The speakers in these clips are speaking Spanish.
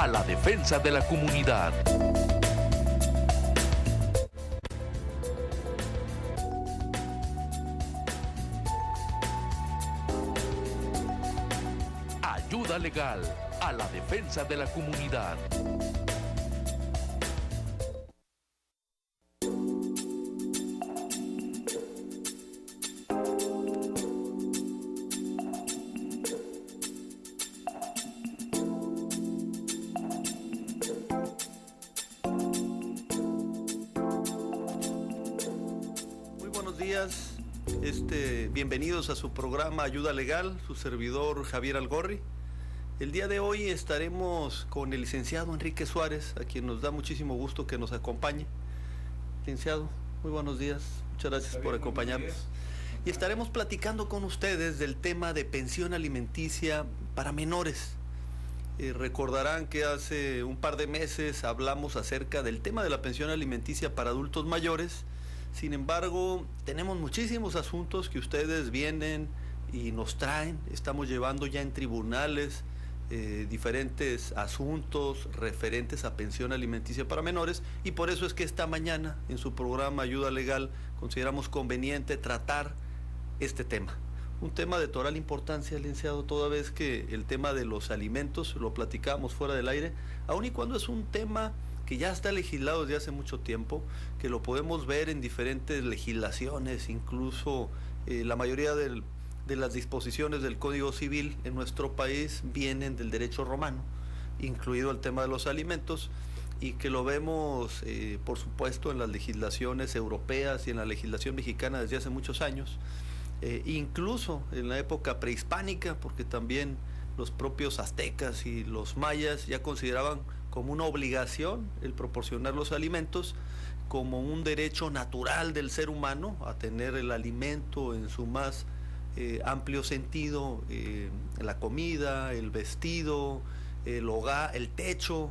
a la defensa de la comunidad. Ayuda legal a la defensa de la comunidad. Bienvenidos a su programa Ayuda Legal, su servidor Javier Algorri. El día de hoy estaremos con el licenciado Enrique Suárez, a quien nos da muchísimo gusto que nos acompañe. Licenciado, muy buenos días, muchas gracias por acompañarnos. Y estaremos platicando con ustedes del tema de pensión alimenticia para menores. Recordarán que hace un par de meses hablamos acerca del tema de la pensión alimenticia para adultos mayores. Sin embargo, tenemos muchísimos asuntos que ustedes vienen y nos traen. Estamos llevando ya en tribunales diferentes asuntos referentes a pensión alimenticia para menores, y por eso es que esta mañana en su programa Ayuda Legal consideramos conveniente tratar este tema. Un tema de total importancia, licenciado, toda vez que el tema de los alimentos, lo platicábamos fuera del aire, aun y cuando es un tema que ya está legislado desde hace mucho tiempo, que lo podemos ver en diferentes legislaciones, incluso la mayoría de las disposiciones del Código Civil en nuestro país vienen del derecho romano, incluido el tema de los alimentos, y que lo vemos, por supuesto, en las legislaciones europeas y en la legislación mexicana desde hace muchos años, incluso en la época prehispánica, porque también los propios aztecas y los mayas ya consideraban como una obligación el proporcionar los alimentos, como un derecho natural del ser humano a tener el alimento en su más amplio sentido, la comida, el vestido, el hogar, el techo.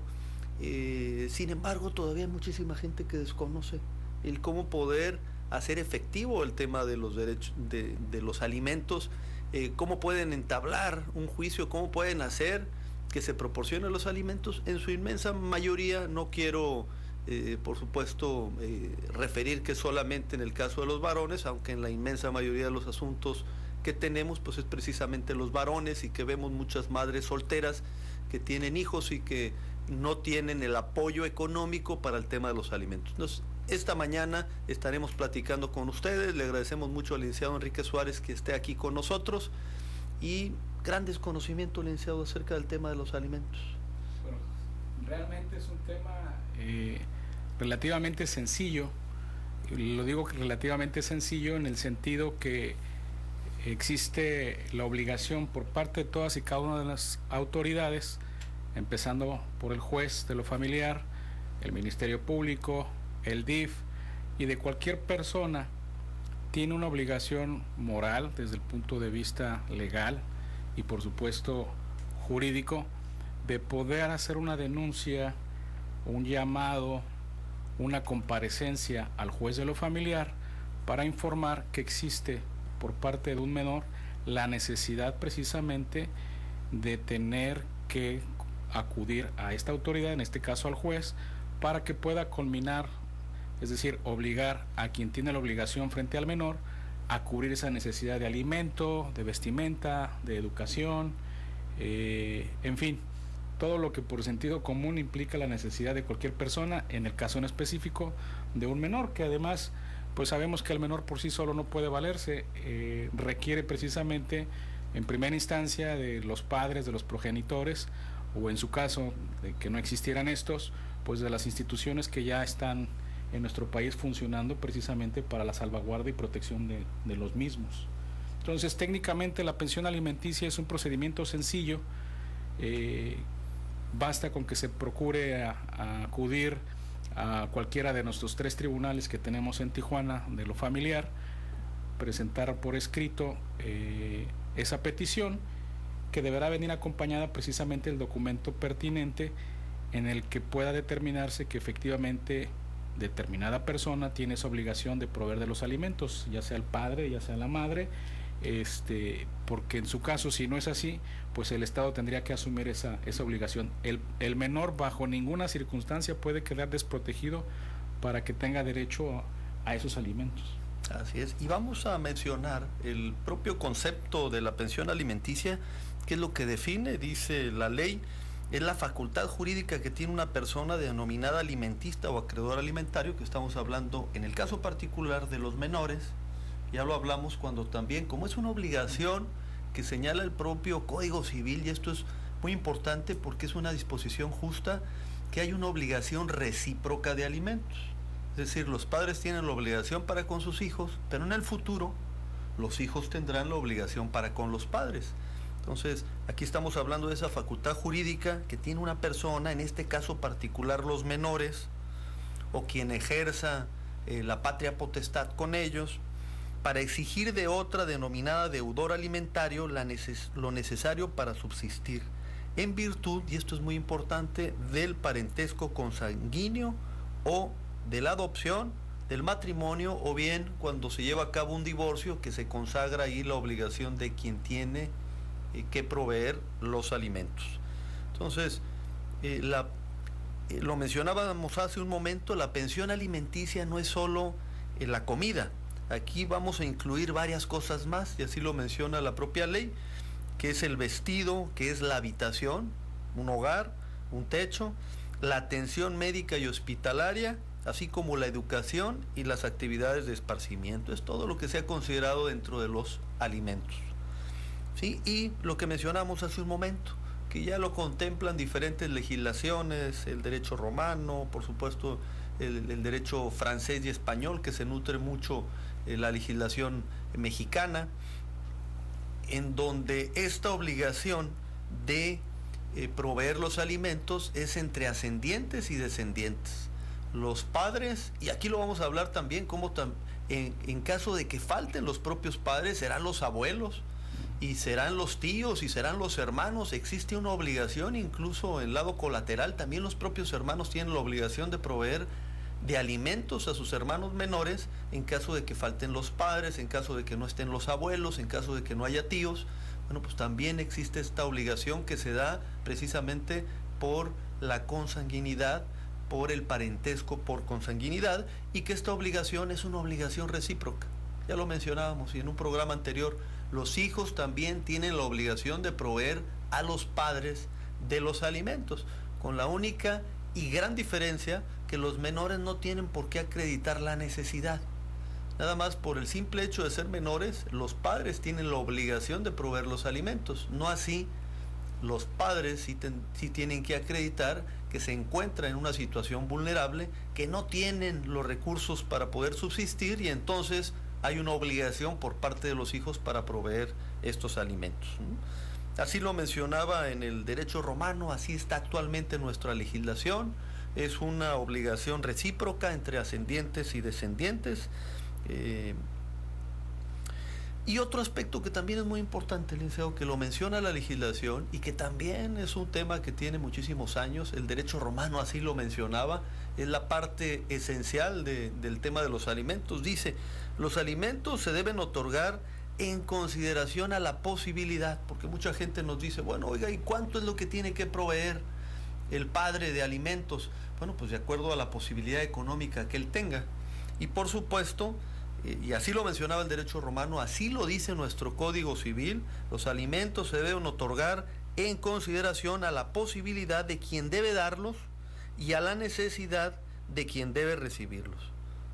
Sin embargo, todavía hay muchísima gente que desconoce el cómo poder hacer efectivo el tema de los derechos de los alimentos, cómo pueden entablar un juicio, cómo pueden hacer que se proporcionen los alimentos. En su inmensa mayoría, no quiero por supuesto referir que solamente en el caso de los varones, aunque en la inmensa mayoría de los asuntos que tenemos pues es precisamente los varones, y que vemos muchas madres solteras que tienen hijos y que no tienen el apoyo económico para el tema de los alimentos. Entonces, esta mañana estaremos platicando con ustedes. Le agradecemos mucho al licenciado Enrique Suárez que esté aquí con nosotros, y gran desconocimiento, licenciado, acerca del tema de los alimentos. Bueno, realmente es un tema relativamente sencillo. Lo digo relativamente sencillo en el sentido que existe la obligación por parte de todas y cada una de las autoridades, empezando por el juez de lo familiar, el Ministerio Público, el DIF, y de cualquier persona tiene una obligación moral desde el punto de vista legal y por supuesto jurídico, de poder hacer una denuncia, un llamado, una comparecencia al juez de lo familiar para informar que existe por parte de un menor la necesidad precisamente de tener que acudir a esta autoridad, en este caso al juez, para que pueda culminar, es decir, obligar a quien tiene la obligación frente al menor a cubrir esa necesidad de alimento, de vestimenta, de educación, en fin, todo lo que por sentido común implica la necesidad de cualquier persona, en el caso en específico de un menor, que además pues sabemos que el menor por sí solo no puede valerse, requiere precisamente en primera instancia de los padres, de los progenitores, o en su caso de que no existieran estos, pues de las instituciones que ya están en nuestro país funcionando precisamente para la salvaguarda y protección de los mismos. Entonces, técnicamente la pensión alimenticia es un procedimiento sencillo, basta con que se procure a acudir a cualquiera de nuestros 3 tribunales que tenemos en Tijuana de lo familiar, presentar por escrito esa petición, que deberá venir acompañada precisamente del documento pertinente en el que pueda determinarse que efectivamente determinada persona tiene esa obligación de proveer de los alimentos, ya sea el padre, ya sea la madre, porque en su caso, si no es así, pues el Estado tendría que asumir esa obligación. El menor bajo ninguna circunstancia puede quedar desprotegido para que tenga derecho a esos alimentos. Así es, y vamos a mencionar el propio concepto de la pensión alimenticia, que es lo que define, dice la ley, es la facultad jurídica que tiene una persona denominada alimentista o acreedor alimentario, que estamos hablando en el caso particular de los menores. Ya lo hablamos cuando también, como es una obligación que señala el propio Código Civil, y esto es muy importante porque es una disposición justa, que hay una obligación recíproca de alimentos. Es decir, los padres tienen la obligación para con sus hijos, pero en el futuro los hijos tendrán la obligación para con los padres. Entonces, aquí estamos hablando de esa facultad jurídica que tiene una persona, en este caso particular los menores, o quien ejerza la patria potestad con ellos, para exigir de otra denominada deudor alimentario lo necesario para subsistir, en virtud, y esto es muy importante, del parentesco consanguíneo o de la adopción, del matrimonio, o bien cuando se lleva a cabo un divorcio, que se consagra ahí la obligación de quien tiene que proveer los alimentos. Entonces, lo mencionábamos hace un momento, la pensión alimenticia no es solo la comida. Aquí vamos a incluir varias cosas más, y así lo menciona la propia ley, que es el vestido, que es la habitación, un hogar, un techo, la atención médica y hospitalaria, así como la educación y las actividades de esparcimiento. Es todo lo que se ha considerado dentro de los alimentos. ¿Sí? Y lo que mencionamos hace un momento, que ya lo contemplan diferentes legislaciones, el derecho romano, por supuesto el derecho francés y español, que se nutre mucho la legislación mexicana, en donde esta obligación de proveer los alimentos es entre ascendientes y descendientes. Los padres, y aquí lo vamos a hablar también, como en caso de que falten los propios padres, serán los abuelos, y serán los tíos, y serán los hermanos. Existe una obligación, incluso en el lado colateral, también los propios hermanos tienen la obligación de proveer de alimentos a sus hermanos menores en caso de que falten los padres, en caso de que no estén los abuelos, en caso de que no haya tíos. Bueno, pues también existe esta obligación que se da precisamente por la consanguinidad, por el parentesco por consanguinidad, y que esta obligación es una obligación recíproca. Ya lo mencionábamos y en un programa anterior, los hijos también tienen la obligación de proveer a los padres de los alimentos, con la única y gran diferencia que los menores no tienen por qué acreditar la necesidad. Nada más por el simple hecho de ser menores, los padres tienen la obligación de proveer los alimentos. No así, los padres sí tienen que acreditar que se encuentran en una situación vulnerable, que no tienen los recursos para poder subsistir, y entonces hay una obligación por parte de los hijos para proveer estos alimentos. Así lo mencionaba en el derecho romano, así está actualmente nuestra legislación. Es una obligación recíproca entre ascendientes y descendientes. Y otro aspecto que también es muy importante, licenciado, que lo menciona la legislación y que también es un tema que tiene muchísimos años, el derecho romano así lo mencionaba, es la parte esencial del tema de los alimentos. Dice, los alimentos se deben otorgar en consideración a la posibilidad, porque mucha gente nos dice, bueno, oiga, ¿y cuánto es lo que tiene que proveer el padre de alimentos? Bueno, pues de acuerdo a la posibilidad económica que él tenga. Y por supuesto, y así lo mencionaba el derecho romano, así lo dice nuestro Código Civil, los alimentos se deben otorgar en consideración a la posibilidad de quien debe darlos y a la necesidad de quien debe recibirlos.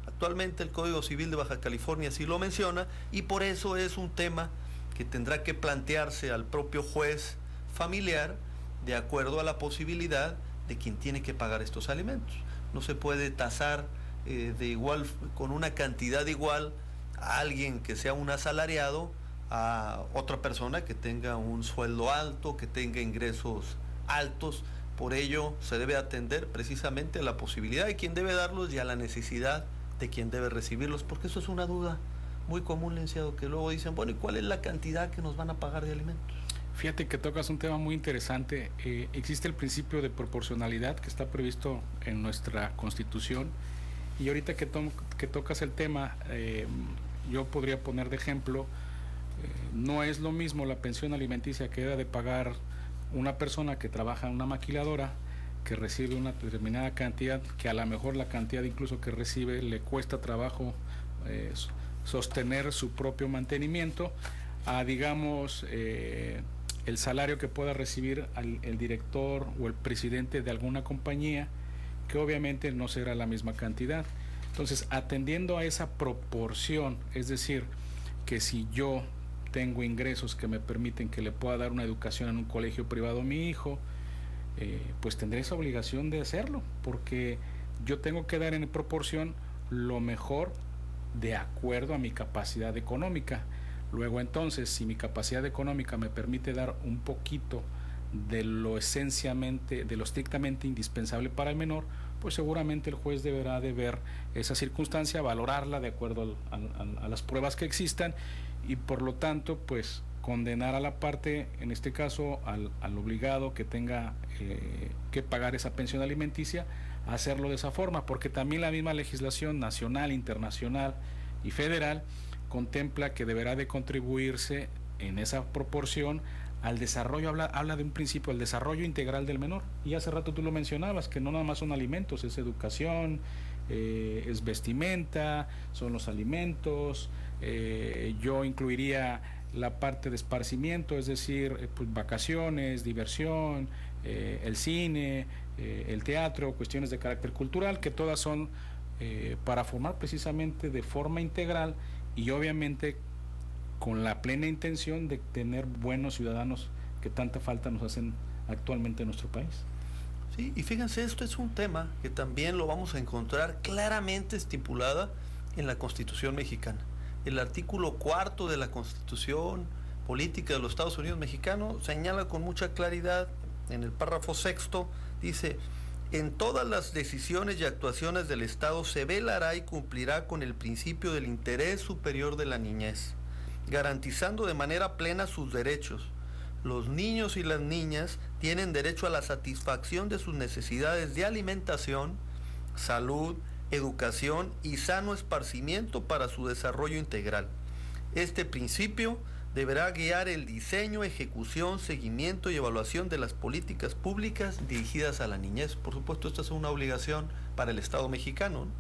Actualmente el Código Civil de Baja California así lo menciona, y por eso es un tema que tendrá que plantearse al propio juez familiar de acuerdo a la posibilidad de quien tiene que pagar estos alimentos. No se puede tasar con una cantidad igual a alguien que sea un asalariado a otra persona que tenga un sueldo alto, que tenga ingresos altos. Por ello se debe atender precisamente a la posibilidad de quien debe darlos y a la necesidad de quien debe recibirlos, porque eso es una duda muy común, licenciado, que luego dicen, bueno, ¿y cuál es la cantidad que nos van a pagar de alimentos? Fíjate que tocas un tema muy interesante. Existe el principio de proporcionalidad que está previsto en nuestra Constitución, y ahorita que tocas el tema, yo podría poner de ejemplo No es lo mismo la pensión alimenticia que debe de pagar una persona que trabaja en una maquiladora, que recibe una determinada cantidad, que a lo mejor la cantidad incluso que recibe le cuesta trabajo sostener su propio mantenimiento, a digamos el salario que pueda recibir el director o el presidente de alguna compañía, que obviamente no será la misma cantidad. Entonces, atendiendo a esa proporción, es decir, que si yo tengo ingresos que me permiten que le pueda dar una educación en un colegio privado a mi hijo, pues tendré esa obligación de hacerlo, porque yo tengo que dar en proporción lo mejor de acuerdo a mi capacidad económica. Luego entonces, si mi capacidad económica me permite dar un poquito de lo estrictamente indispensable para el menor, pues seguramente el juez deberá de ver esa circunstancia, valorarla de acuerdo a las pruebas que existan, y por lo tanto pues condenar a la parte, en este caso al obligado que tenga que pagar esa pensión alimenticia, a hacerlo de esa forma, porque también la misma legislación nacional, internacional y federal contempla que deberá de contribuirse en esa proporción al desarrollo, habla de un principio, el desarrollo integral del menor. Y hace rato tú lo mencionabas, que no nada más son alimentos, es educación, es vestimenta, son los alimentos, yo incluiría la parte de esparcimiento, es decir, pues vacaciones, diversión, el cine, el teatro, cuestiones de carácter cultural, que todas son para formar precisamente de forma integral, y obviamente con la plena intención de tener buenos ciudadanos que tanta falta nos hacen actualmente en nuestro país. Sí, y fíjense, esto es un tema que también lo vamos a encontrar claramente estipulada en la Constitución mexicana. El artículo 4 de la Constitución Política de los Estados Unidos Mexicanos señala con mucha claridad, en el párrafo 6, dice: en todas las decisiones y actuaciones del Estado se velará y cumplirá con el principio del interés superior de la niñez, garantizando de manera plena sus derechos. Los niños y las niñas tienen derecho a la satisfacción de sus necesidades de alimentación, salud, educación y sano esparcimiento para su desarrollo integral. Este principio deberá guiar el diseño, ejecución, seguimiento y evaluación de las políticas públicas dirigidas a la niñez. Por supuesto, esta es una obligación para el Estado mexicano, ¿no?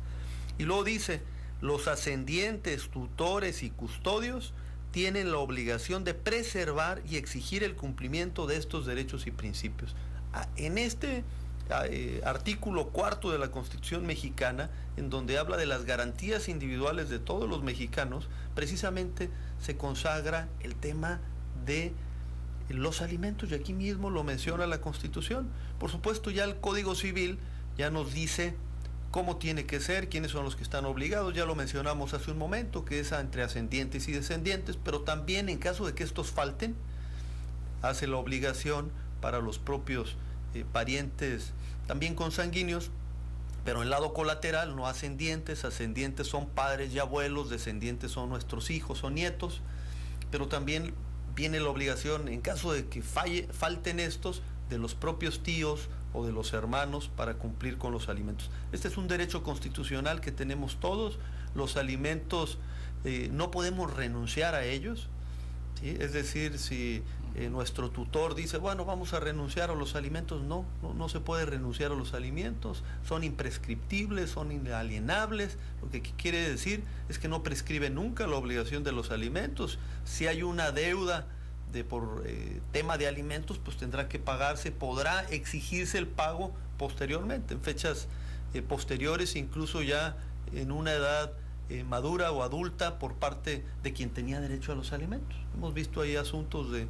Y luego dice: los ascendientes, tutores y custodios tienen la obligación de preservar y exigir el cumplimiento de estos derechos y principios. En este artículo 4 de la Constitución mexicana, en donde habla de las garantías individuales de todos los mexicanos, precisamente se consagra el tema de los alimentos, y aquí mismo lo menciona la Constitución. Por supuesto, ya el Código Civil ya nos dice cómo tiene que ser, quiénes son los que están obligados, ya lo mencionamos hace un momento, que es entre ascendientes y descendientes, pero también en caso de que estos falten, hace la obligación para los propios parientes también consanguíneos, pero en lado colateral, no ascendientes. Ascendientes son padres y abuelos, descendientes son nuestros hijos o nietos, pero también viene la obligación, en caso de que falten estos, de los propios tíos o de los hermanos para cumplir con los alimentos. Este es un derecho constitucional que tenemos todos. Los alimentos no podemos renunciar a ellos, ¿sí? Es decir, si nuestro tutor dice, bueno, vamos a renunciar a los alimentos, no se puede renunciar a los alimentos, son imprescriptibles, son inalienables. Lo que quiere decir es que no prescribe nunca la obligación de los alimentos. Si hay una deuda por tema de alimentos, pues tendrá que pagarse, podrá exigirse el pago posteriormente, en fechas posteriores, incluso ya en una edad madura o adulta, por parte de quien tenía derecho a los alimentos. Hemos visto ahí asuntos de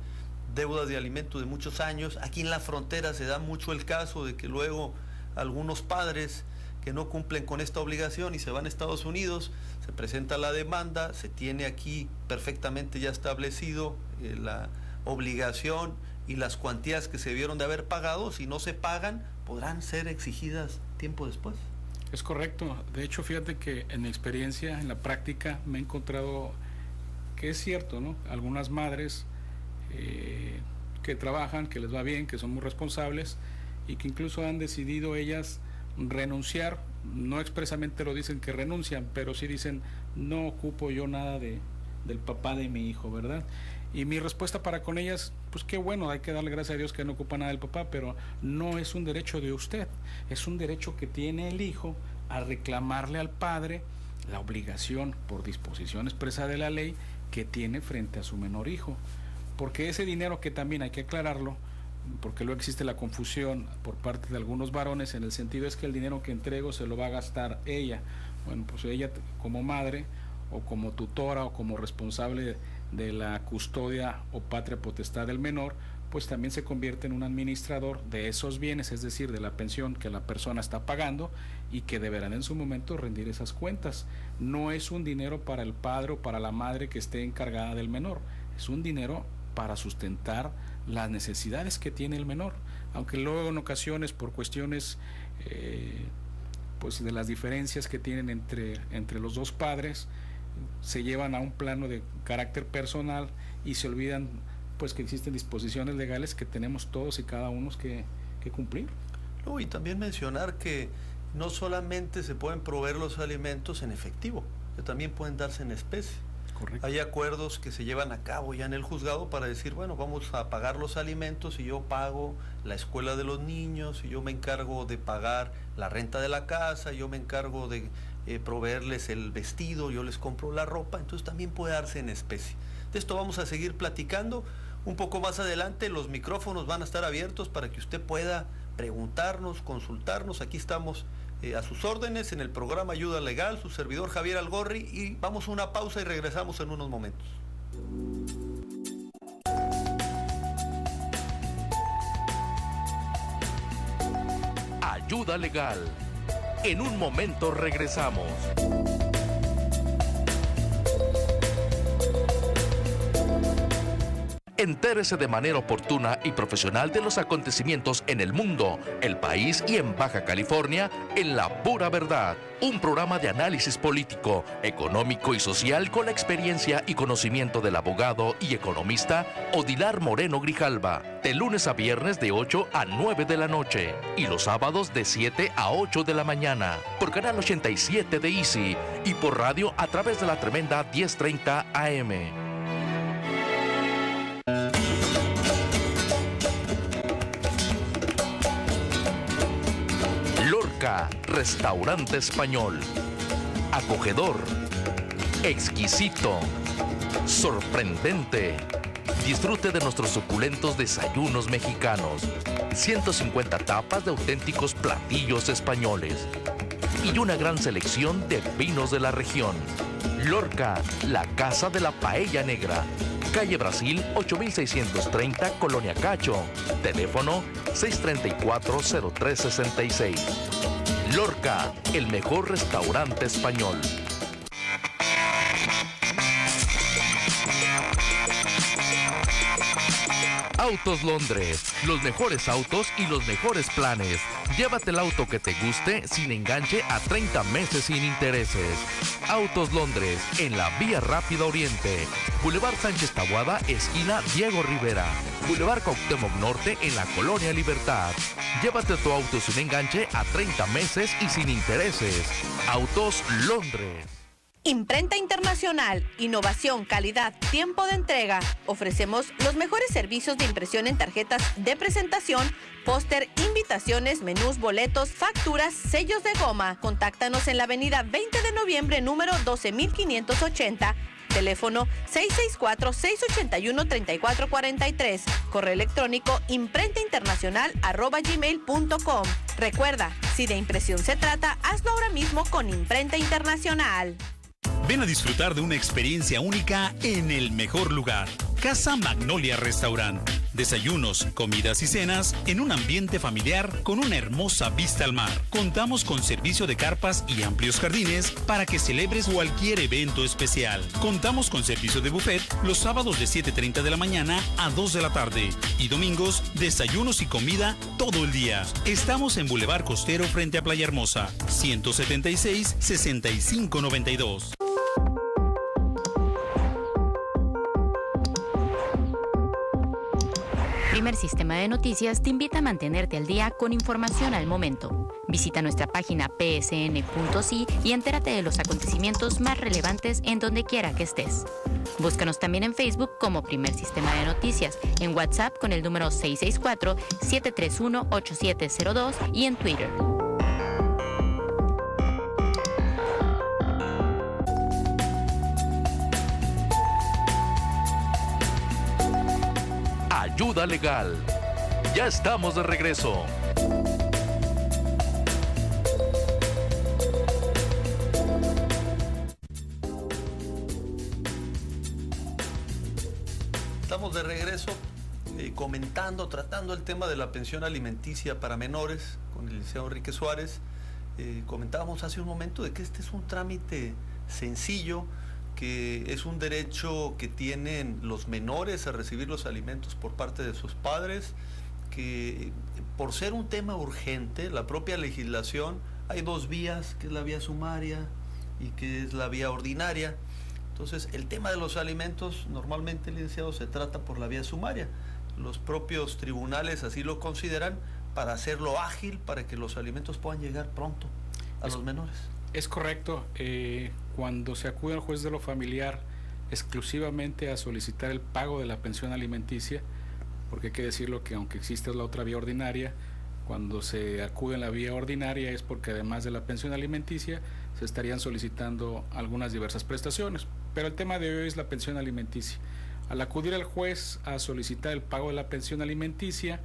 deudas de alimentos de muchos años. Aquí en la frontera se da mucho el caso de que luego algunos padres que no cumplen con esta obligación y se van a Estados Unidos, se presenta la demanda, se tiene aquí perfectamente ya establecido la obligación y las cuantías que se debieron de haber pagado. Si no se pagan, podrán ser exigidas tiempo después. Es correcto. De hecho, fíjate que en mi experiencia, en la práctica, me he encontrado que es cierto, ¿no? Algunas madres que trabajan, que les va bien, que son muy responsables y que incluso han decidido ellas renunciar. No expresamente lo dicen que renuncian, pero sí dicen, no ocupo yo nada de del papá de mi hijo, ¿verdad? Y mi respuesta para con ellas, pues qué bueno, hay que darle gracias a Dios que no ocupa nada del papá, pero no es un derecho de usted, es un derecho que tiene el hijo a reclamarle al padre la obligación por disposición expresa de la ley que tiene frente a su menor hijo. Porque ese dinero, que también hay que aclararlo, porque luego existe la confusión por parte de algunos varones, en el sentido es que el dinero que entrego se lo va a gastar ella. Bueno, pues ella como madre o como tutora o como responsable de la custodia o patria potestad del menor, pues también se convierte en un administrador de esos bienes, es decir, de la pensión que la persona está pagando, y que deberán en su momento rendir esas cuentas. No es un dinero para el padre o para la madre que esté encargada del menor, es un dinero para sustentar las necesidades que tiene el menor, aunque luego en ocasiones por cuestiones pues de las diferencias que tienen entre los dos padres, se llevan a un plano de carácter personal y se olvidan pues que existen disposiciones legales que tenemos todos y cada uno que cumplir. No, y también mencionar que no solamente se pueden proveer los alimentos en efectivo, que también pueden darse en especie. Correcto. Hay acuerdos que se llevan a cabo ya en el juzgado para decir, bueno, vamos a pagar los alimentos y yo pago la escuela de los niños, y yo me encargo de pagar la renta de la casa, yo me encargo de proveerles el vestido, yo les compro la ropa. Entonces también puede darse en especie. De esto vamos a seguir platicando un poco más adelante. Los micrófonos van a estar abiertos para que usted pueda preguntarnos, consultarnos. Aquí estamos a sus órdenes en el programa Ayuda Legal, su servidor Javier Algorri, y vamos a una pausa y regresamos en unos momentos. Ayuda Legal. En un momento regresamos. Entérese de manera oportuna y profesional de los acontecimientos en el mundo, el país y en Baja California en La Pura Verdad, un programa de análisis político, económico y social con la experiencia y conocimiento del abogado y economista Odilar Moreno Grijalva, de lunes a viernes de 8 a 9 de la noche y los sábados de 7 a 8 de la mañana, por Canal 87 de Easy y por radio a través de la tremenda 1030 AM. Lorca, restaurante español. Acogedor, exquisito, sorprendente. Disfrute de nuestros suculentos desayunos mexicanos, 150 tapas de auténticos platillos españoles y una gran selección de vinos de la región. Lorca, la casa de la paella negra. Calle Brasil, 8630, Colonia Cacho. Teléfono 634-0366. Lorca, el mejor restaurante español. Autos Londres, los mejores autos y los mejores planes. Llévate el auto que te guste sin enganche a 30 meses sin intereses. Autos Londres, en la Vía Rápida Oriente. Boulevard Sánchez Taboada, esquina Diego Rivera. Boulevard Cuauhtémoc Norte, en la Colonia Libertad. Llévate tu auto sin enganche a 30 meses y sin intereses. Autos Londres. Imprenta Internacional, innovación, calidad, tiempo de entrega. Ofrecemos los mejores servicios de impresión en tarjetas de presentación, póster, invitaciones, menús, boletos, facturas, sellos de goma. Contáctanos en la avenida 20 de noviembre, número 12580. Teléfono 664-681-3443. Correo electrónico imprentainternacional@gmail.com. Recuerda, si de impresión se trata, hazlo ahora mismo con Imprenta Internacional. Ven a disfrutar de una experiencia única en el mejor lugar. Casa Magnolia Restaurant. Desayunos, comidas y cenas en un ambiente familiar con una hermosa vista al mar. Contamos con servicio de carpas y amplios jardines para que celebres cualquier evento especial. Contamos con servicio de buffet los sábados de 7:30 de la mañana a 2 de la tarde y domingos desayunos y comida todo el día. Estamos en Boulevard Costero frente a Playa Hermosa, 176-6592. Primer Sistema de Noticias te invita a mantenerte al día con información al momento. Visita nuestra página psn.si y entérate de los acontecimientos más relevantes en donde quiera que estés. Búscanos también en Facebook como Primer Sistema de Noticias, en WhatsApp con el número 664-731-8702 y en Twitter. Ayuda Legal. Ya estamos de regreso. Estamos de regreso tratando el tema de la pensión alimenticia para menores con el licenciado Enrique Suárez. Comentábamos hace un momento de que este es un trámite sencillo, que es un derecho que tienen los menores a recibir los alimentos por parte de sus padres, que por ser un tema urgente, la propia legislación, hay dos vías, que es la vía sumaria y que es la vía ordinaria. Entonces, el tema de los alimentos, normalmente, licenciado, se trata por la vía sumaria. Los propios tribunales así lo consideran para hacerlo ágil, para que los alimentos puedan llegar pronto a los menores. Es correcto. Cuando se acude al juez de lo familiar exclusivamente a solicitar el pago de la pensión alimenticia, porque hay que decirlo que aunque existe la otra vía ordinaria, cuando se acude en la vía ordinaria es porque además de la pensión alimenticia se estarían solicitando algunas diversas prestaciones, pero el tema de hoy es la pensión alimenticia. Al acudir al juez a solicitar el pago de la pensión alimenticia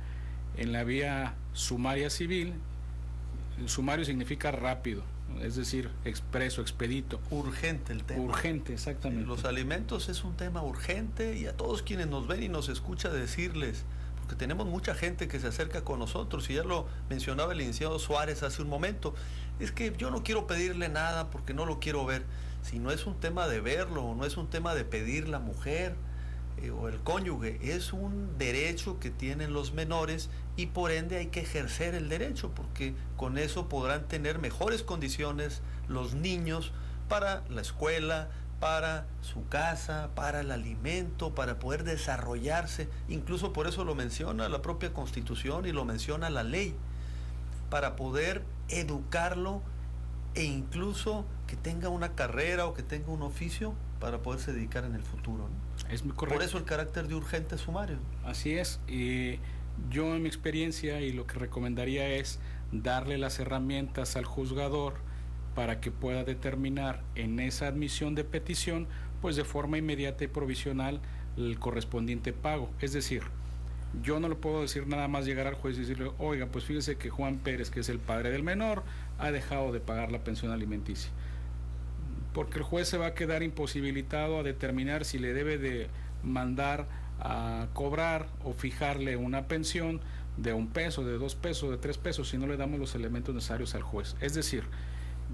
en la vía sumaria civil, el sumario significa rápido, es decir, expreso, expedito. Urgente el tema. Urgente, exactamente. Los alimentos es un tema urgente, y a todos quienes nos ven y nos escucha decirles, porque tenemos mucha gente que se acerca con nosotros, y ya lo mencionaba el licenciado Suárez hace un momento, es que yo no quiero pedirle nada porque no lo quiero ver. Si no es un tema de verlo, no es un tema de pedir la mujer o el cónyuge, es un derecho que tienen los menores, y por ende hay que ejercer el derecho, porque con eso podrán tener mejores condiciones los niños para la escuela, para su casa, para el alimento, para poder desarrollarse. Incluso por eso lo menciona la propia Constitución y lo menciona la ley, para poder educarlo e incluso que tenga una carrera o que tenga un oficio para poderse dedicar en el futuro, ¿no? Es muy correcto. Por eso el carácter de urgente sumario. Así es. Yo en mi experiencia, y lo que recomendaría es darle las herramientas al juzgador para que pueda determinar en esa admisión de petición, pues de forma inmediata y provisional, el correspondiente pago. Es decir, yo no le puedo decir nada más llegar al juez y decirle, oiga, pues fíjese que Juan Pérez, que es el padre del menor, ha dejado de pagar la pensión alimenticia, porque el juez se va a quedar imposibilitado a determinar si le debe de mandar a cobrar o fijarle una pensión de $1, de $2, de $3, si no le damos los elementos necesarios al juez. Es decir,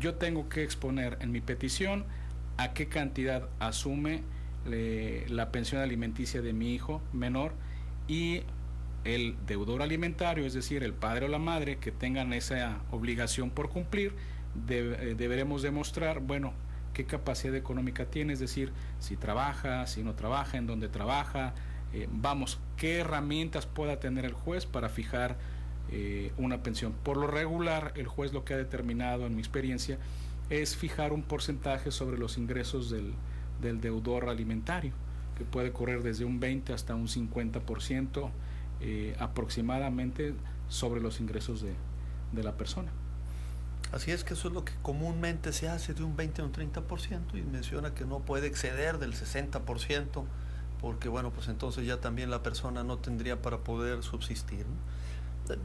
yo tengo que exponer en mi petición a qué cantidad asume la pensión alimenticia de mi hijo menor, y el deudor alimentario, es decir, el padre o la madre que tengan esa obligación por cumplir, deberemos demostrar, bueno, qué capacidad económica tiene, es decir, si trabaja, si no trabaja, en dónde trabaja, qué herramientas pueda tener el juez para fijar una pensión. Por lo regular, el juez lo que ha determinado, en mi experiencia, es fijar un porcentaje sobre los ingresos del deudor alimentario, que puede correr desde un 20 hasta un 50% aproximadamente sobre los ingresos de la persona. Así es, que eso es lo que comúnmente se hace, de un 20 a un 30%, y menciona que no puede exceder del 60%, porque bueno, pues entonces ya también la persona no tendría para poder subsistir, ¿no?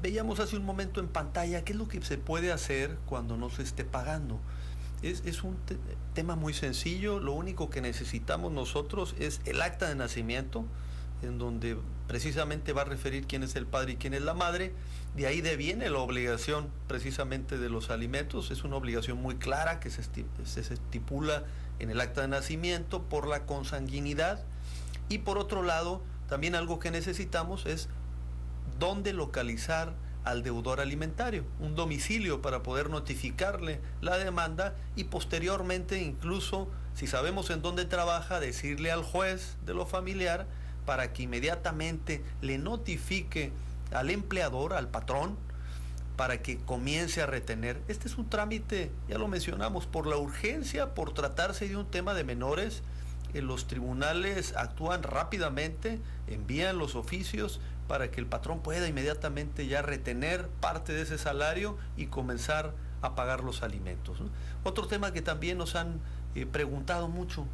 Veíamos hace un momento en pantalla qué es lo que se puede hacer cuando no se esté pagando. Es un tema muy sencillo. Lo único que necesitamos nosotros es el acta de nacimiento, en donde precisamente va a referir quién es el padre y quién es la madre. De ahí deviene la obligación precisamente de los alimentos. Es una obligación muy clara que se estipula en el acta de nacimiento por la consanguinidad. Y por otro lado, también algo que necesitamos es dónde localizar al deudor alimentario, un domicilio para poder notificarle la demanda, y posteriormente, incluso si sabemos en dónde trabaja, decirle al juez de lo familiar para que inmediatamente le notifique al empleador, al patrón, para que comience a retener. Este es un trámite, ya lo mencionamos, por la urgencia, por tratarse de un tema de menores. Los tribunales actúan rápidamente, envían los oficios para que el patrón pueda inmediatamente ya retener parte de ese salario y comenzar a pagar los alimentos, ¿no? Otro tema que también nos han preguntado mucho,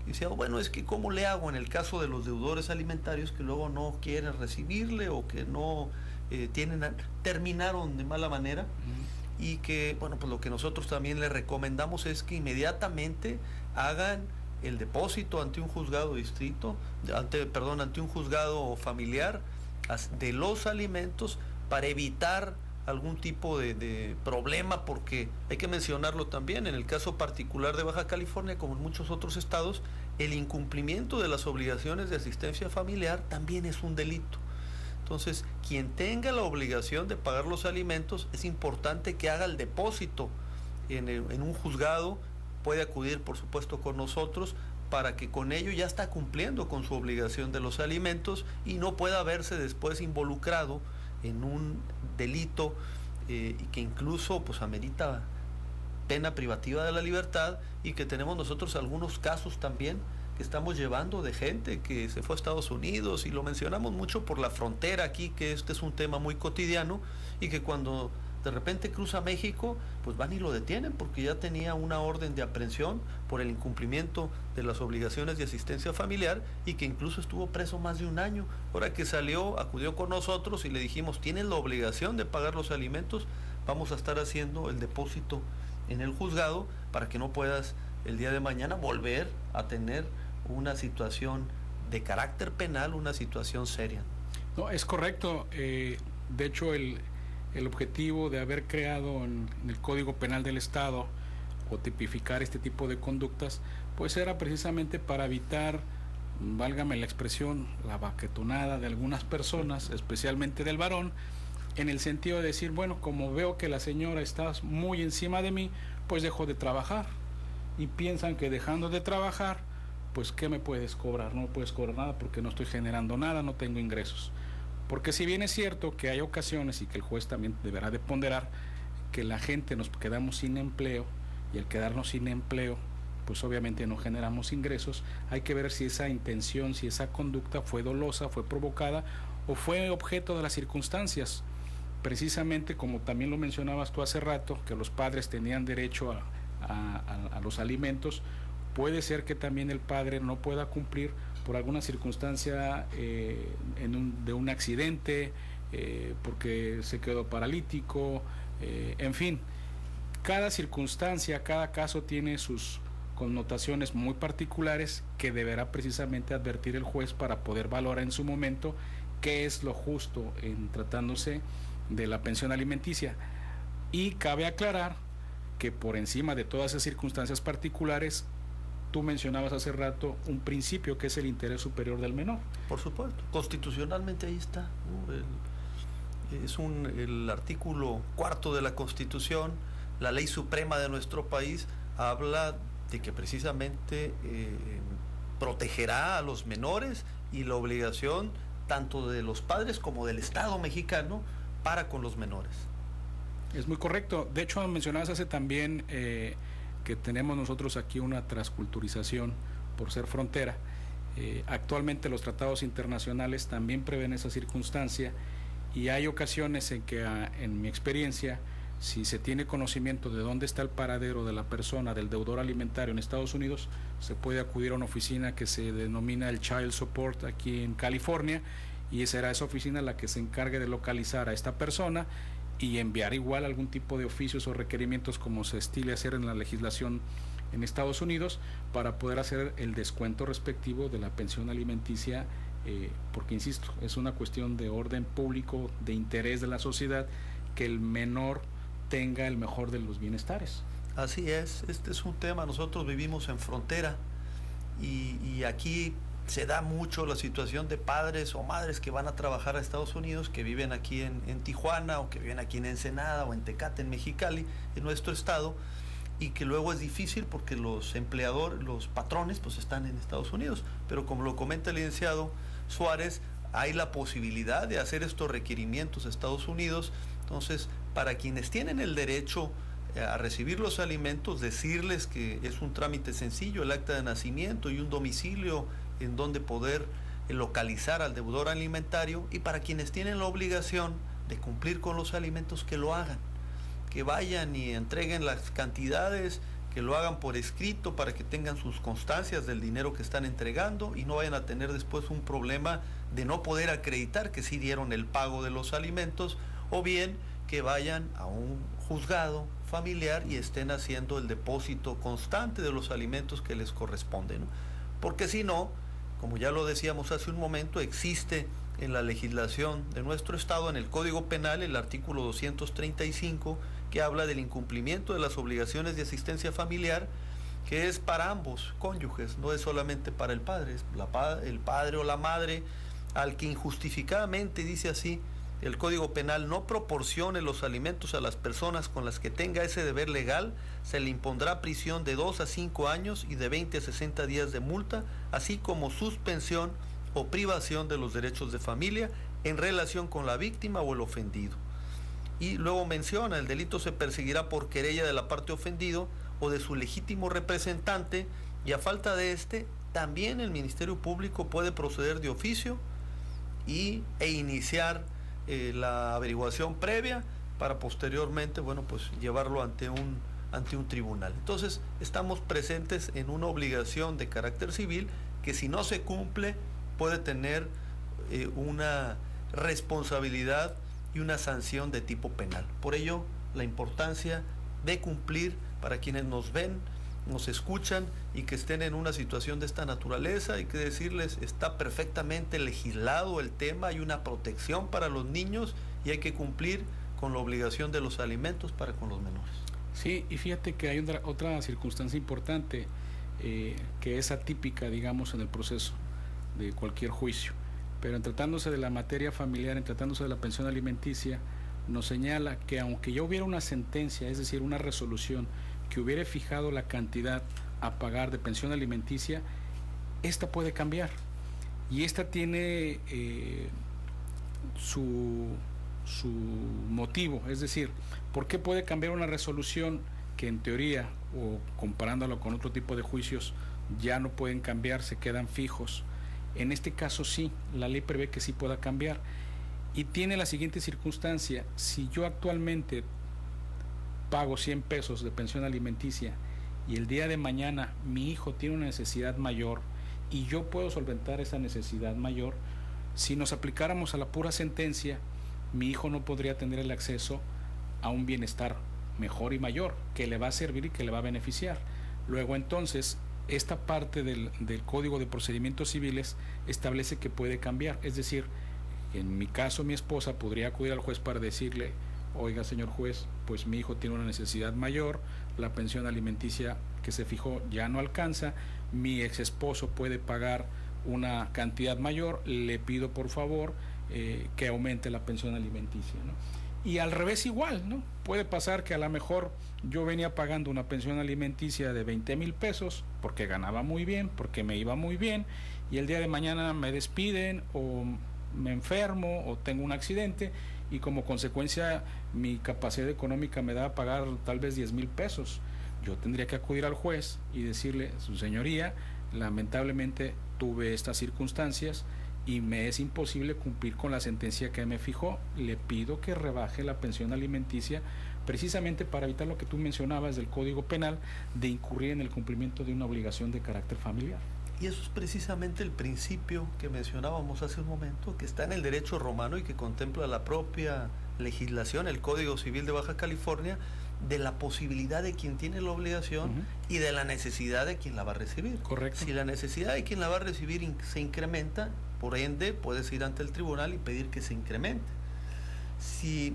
decía, bueno, es que ¿cómo le hago en el caso de los deudores alimentarios que luego no quieren recibirle o que no terminaron de mala manera? Y que, bueno, pues lo que nosotros también les recomendamos es que inmediatamente hagan el depósito ante un juzgado ante un juzgado familiar de los alimentos para evitar algún tipo de problema, porque hay que mencionarlo también, en el caso particular de Baja California, como en muchos otros estados, el incumplimiento de las obligaciones de asistencia familiar también es un delito. Entonces, quien tenga la obligación de pagar los alimentos, es importante que haga el depósito en un juzgado, puede acudir por supuesto con nosotros, para que con ello ya está cumpliendo con su obligación de los alimentos y no pueda verse después involucrado en un delito y que incluso pues amerita pena privativa de la libertad, y que tenemos nosotros algunos casos también que estamos llevando de gente que se fue a Estados Unidos, y lo mencionamos mucho por la frontera aquí, que este es un tema muy cotidiano, y que cuando de repente cruza México, pues van y lo detienen porque ya tenía una orden de aprehensión por el incumplimiento de las obligaciones de asistencia familiar, y que incluso estuvo preso más de un año. Ahora que salió, acudió con nosotros y le dijimos, tienes la obligación de pagar los alimentos, vamos a estar haciendo el depósito en el juzgado para que no puedas el día de mañana volver a tener una situación de carácter penal, una situación seria. No, es correcto. De hecho, el objetivo de haber creado en el Código Penal del Estado o tipificar este tipo de conductas, pues era precisamente para evitar, válgame la expresión, la baquetonada de algunas personas, especialmente del varón, en el sentido de decir, bueno, como veo que la señora está muy encima de mí, pues dejo de trabajar. Y piensan que dejando de trabajar, pues ¿qué me puedes cobrar? No me puedes cobrar nada porque no estoy generando nada, no tengo ingresos. Porque si bien es cierto que hay ocasiones, y que el juez también deberá de ponderar, que la gente nos quedamos sin empleo, y al quedarnos sin empleo, pues obviamente no generamos ingresos, hay que ver si esa intención, si esa conducta fue dolosa, fue provocada o fue objeto de las circunstancias. Precisamente como también lo mencionabas tú hace rato, que los padres tenían derecho a los alimentos, puede ser que también el padre no pueda cumplir por alguna circunstancia de un accidente, porque se quedó paralítico, en fin, cada circunstancia, cada caso tiene sus connotaciones muy particulares que deberá precisamente advertir el juez para poder valorar en su momento qué es lo justo en tratándose de la pensión alimenticia. Y cabe aclarar que por encima de todas esas circunstancias particulares, tú mencionabas hace rato un principio que es el interés superior del menor. Por supuesto, constitucionalmente ahí está, ¿no? El artículo 4 de la Constitución, la ley suprema de nuestro país, habla de que precisamente protegerá a los menores, y la obligación tanto de los padres como del Estado mexicano para con los menores. Es muy correcto. De hecho, mencionabas hace también que tenemos nosotros aquí una transculturización por ser frontera. Actualmente los tratados internacionales también prevén esa circunstancia, y hay ocasiones en que, en mi experiencia, si se tiene conocimiento de dónde está el paradero de la persona, del deudor alimentario en Estados Unidos, se puede acudir a una oficina que se denomina el Child Support aquí en California, y será esa oficina la que se encargue de localizar a esta persona y enviar igual algún tipo de oficios o requerimientos como se estile hacer en la legislación en Estados Unidos, para poder hacer el descuento respectivo de la pensión alimenticia, porque insisto, es una cuestión de orden público, de interés de la sociedad, que el menor tenga el mejor de los bienestares. Así es, este es un tema, nosotros vivimos en frontera, y aquí se da mucho la situación de padres o madres que van a trabajar a Estados Unidos, que viven aquí en Tijuana, o que viven aquí en Ensenada o en Tecate, en Mexicali, en nuestro estado, y que luego es difícil porque los empleadores, los patrones, pues están en Estados Unidos. Pero como lo comenta el licenciado, Suárez, hay la posibilidad de hacer estos requerimientos a Estados Unidos. Entonces, para quienes tienen el derecho a recibir los alimentos, decirles que es un trámite sencillo, el acta de nacimiento y un domicilio en donde poder localizar al deudor alimentario, y para quienes tienen la obligación de cumplir con los alimentos, que lo hagan, que vayan y entreguen las cantidades, que lo hagan por escrito para que tengan sus constancias del dinero que están entregando y no vayan a tener después un problema de no poder acreditar que sí dieron el pago de los alimentos, o bien que vayan a un juzgado familiar y estén haciendo el depósito constante de los alimentos que les corresponden, ¿no? Porque si no, como ya lo decíamos hace un momento, existe en la legislación de nuestro estado, en el Código Penal, el artículo 235, que habla del incumplimiento de las obligaciones de asistencia familiar, que es para ambos cónyuges, no es solamente para el padre, es el padre o la madre al que injustificadamente, dice así el Código Penal, no proporcione los alimentos a las personas con las que tenga ese deber legal, se le impondrá prisión de 2 a 5 años y de 20 a 60 días de multa, así como suspensión o privación de los derechos de familia en relación con la víctima o el ofendido. Y luego menciona, el delito se perseguirá por querella de la parte ofendido o de su legítimo representante, y a falta de este, también el Ministerio Público puede proceder de oficio e iniciar la averiguación previa para posteriormente, bueno, pues llevarlo ante un tribunal. Entonces, estamos presentes en una obligación de carácter civil que, si no se cumple, puede tener una responsabilidad y una sanción de tipo penal. Por ello, la importancia de cumplir para quienes nos ven, nos escuchan y que estén en una situación de esta naturaleza. Hay que decirles, está perfectamente legislado el tema, hay una protección para los niños y hay que cumplir con la obligación de los alimentos para con los menores. Sí, y fíjate que hay otra circunstancia importante que es atípica, digamos, en el proceso de cualquier juicio, pero en tratándose de la materia familiar, en tratándose de la pensión alimenticia, nos señala que aunque ya hubiera una sentencia, es decir, una resolución que hubiera fijado la cantidad a pagar de pensión alimenticia, esta puede cambiar, y esta tiene su motivo. Es decir, ¿por qué puede cambiar una resolución que en teoría, o comparándolo con otro tipo de juicios, ya no pueden cambiar, se quedan fijos? En este caso sí, la ley prevé que sí pueda cambiar, y tiene la siguiente circunstancia: si yo actualmente pago 100 pesos de pensión alimenticia y el día de mañana mi hijo tiene una necesidad mayor y yo puedo solventar esa necesidad mayor, si nos aplicáramos a la pura sentencia, mi hijo no podría tener el acceso a un bienestar mejor y mayor que le va a servir y que le va a beneficiar. Luego, entonces, esta parte del Código de Procedimientos Civiles establece que puede cambiar. Es decir, en mi caso, mi esposa podría acudir al juez para decirle: oiga, señor juez, pues mi hijo tiene una necesidad mayor, la pensión alimenticia que se fijó ya no alcanza, mi ex esposo puede pagar una cantidad mayor, le pido por favor que aumente la pensión alimenticia, ¿no? Y al revés igual, ¿no? Puede pasar que a lo mejor yo venía pagando una pensión alimenticia de 20,000 pesos porque ganaba muy bien, porque me iba muy bien, y el día de mañana me despiden o me enfermo o tengo un accidente, y como consecuencia mi capacidad económica me da a pagar tal vez 10,000 pesos. Yo tendría que acudir al juez y decirle: su señoría, lamentablemente tuve estas circunstancias y me es imposible cumplir con la sentencia que me fijó, le pido que rebaje la pensión alimenticia, precisamente para evitar lo que tú mencionabas del Código Penal, de incurrir en el cumplimiento de una obligación de carácter familiar. Y eso es precisamente el principio que mencionábamos hace un momento, que está en el derecho romano y que contempla la propia legislación, el Código Civil de Baja California, de la posibilidad de quien tiene la obligación y de la necesidad de quien la va a recibir. Correcto. Si la necesidad de quien la va a recibir se incrementa, por ende puedes ir ante el tribunal y pedir que se incremente. Si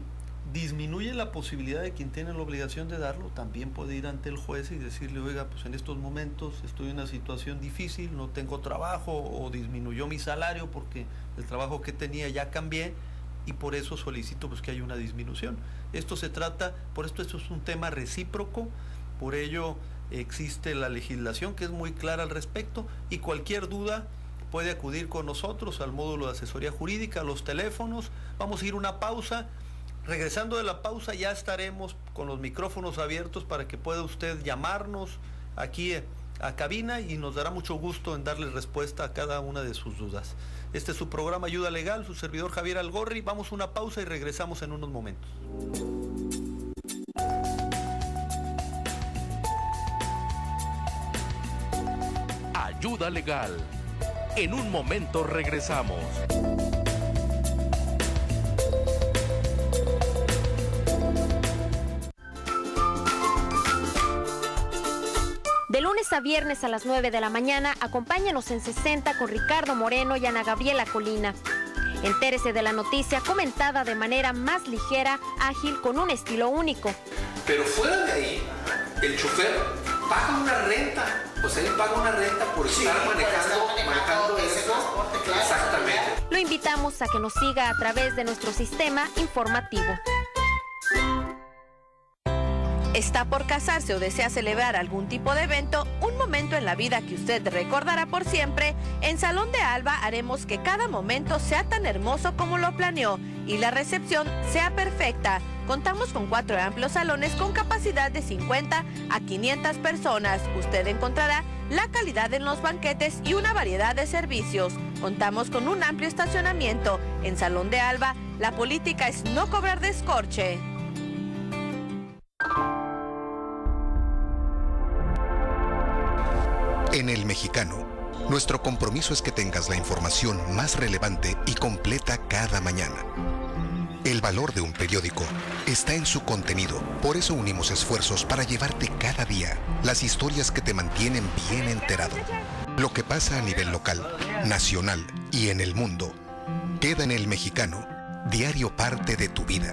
disminuye la posibilidad de quien tiene la obligación de darlo, también puede ir ante el juez y decirle: oiga, pues en estos momentos estoy en una situación difícil, no tengo trabajo, o disminuyó mi salario porque el trabajo que tenía ya cambié y por eso solicito pues que haya una disminución. Esto es un tema recíproco, por ello existe la legislación que es muy clara al respecto, y cualquier duda puede acudir con nosotros al módulo de asesoría jurídica, a los teléfonos. Vamos a ir una pausa. Regresando de la pausa ya estaremos con los micrófonos abiertos para que pueda usted llamarnos aquí a cabina y nos dará mucho gusto en darle respuesta a cada una de sus dudas. Este es su programa Ayuda Legal, su servidor Javier Algorri. Vamos a una pausa y regresamos en unos momentos. Ayuda Legal. En un momento regresamos. De lunes a viernes a las 9 de la mañana, acompáñanos en 60 con Ricardo Moreno y Ana Gabriela Colina. Entérese de la noticia comentada de manera más ligera, ágil, con un estilo único. Pero fuera de ahí, el chofer paga una renta. O sea, él paga una renta por estar manejando eso. Exactamente. Lo invitamos a que nos siga a través de nuestro sistema informativo. ¿Está por casarse o desea celebrar algún tipo de evento? Un momento en la vida que usted recordará por siempre. En Salón de Alba haremos que cada momento sea tan hermoso como lo planeó y la recepción sea perfecta. Contamos con 4 amplios salones con capacidad de 50 a 500 personas. Usted encontrará la calidad en los banquetes y una variedad de servicios. Contamos con un amplio estacionamiento. En Salón de Alba, la política es no cobrar descorche. En El Mexicano, nuestro compromiso es que tengas la información más relevante y completa cada mañana. El valor de un periódico está en su contenido. Por eso unimos esfuerzos para llevarte cada día las historias que te mantienen bien enterado. Lo que pasa a nivel local, nacional y en el mundo. Queda en El Mexicano, diario parte de tu vida.